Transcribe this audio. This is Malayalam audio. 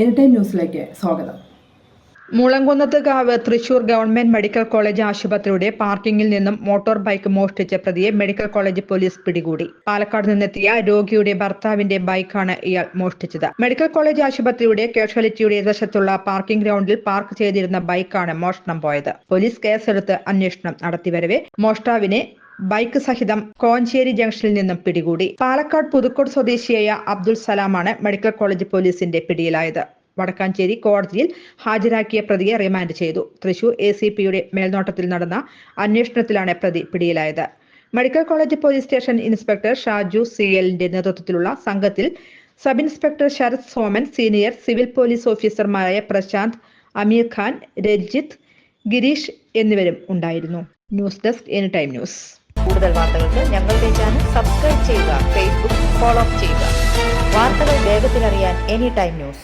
എനിടൈം ന്യൂസിലേക്ക് സ്വാഗതം. Mulankunnathukavu Thrissur government medical college ആശുപത്രിയുടെ പാർക്കിംഗിൽ നിന്നും മോട്ടോർ ബൈക്ക് മോഷ്ടിച്ച പ്രതിയെ മെഡിക്കൽ കോളേജ് പോലീസ് പിടികൂടി. പാലക്കാട് നിന്നെത്തിയ രോഗിയുടെ ഭർത്താവിന്റെ ബൈക്കാണ് ഇയാൾ മോഷ്ടിച്ചത്. മെഡിക്കൽ കോളേജ് ആശുപത്രിയുടെ കാഷ്വാലിറ്റിയുടെ എതിർവശത്തുള്ള പാർക്കിംഗ് ഗ്രൗണ്ടിൽ പാർക്ക് ചെയ്തിരുന്ന ബൈക്കാണ് മോഷണം പോയത്. പോലീസ് കേസെടുത്ത് അന്വേഷണം നടത്തിവരവെ മോഷ്ടാവിനെ ബൈക്ക് സഹിതം കോഞ്ചേരി ജംഗ്ഷനിൽ നിന്നും പിടികൂടി. പാലക്കാട് പുതുക്കോട് സ്വദേശിയായ അബ്ദുൾ സലാമാണ് മെഡിക്കൽ കോളേജ് പോലീസിന്റെ പിടിയിലായത്. വടക്കാഞ്ചേരി കോടതിയിൽ ഹാജരാക്കിയ പ്രതിയെ റിമാൻഡ് ചെയ്തു. തൃശൂർ ACPയുടെ മേൽനോട്ടത്തിൽ നടന്ന അന്വേഷണത്തിലാണ് പ്രതി പിടിയിലായത്. Medical college police station inspector Shaju CLന്റെ നേതൃത്വത്തിലുള്ള സംഘത്തിൽ sub inspector Sarath Soman, senior civil police ഓഫീസർമാരായ പ്രശാന്ത്, അമീർ ഖാൻ, രഞ്ജിത്ത്, ഗിരീഷ് എന്നിവരും ഉണ്ടായിരുന്നു. News desk anytime news. കൂടുതൽ വാർത്തകൾക്ക് ഞങ്ങളുടെ ചാനൽ സബ്സ്ക്രൈബ് ചെയ്യുക, ഫേസ്ബുക്ക് ഫോളോ ചെയ്യുക. വാർത്തകൾ വേഗത്തിലറിയാൻ എനിടൈം ന്യൂസ്.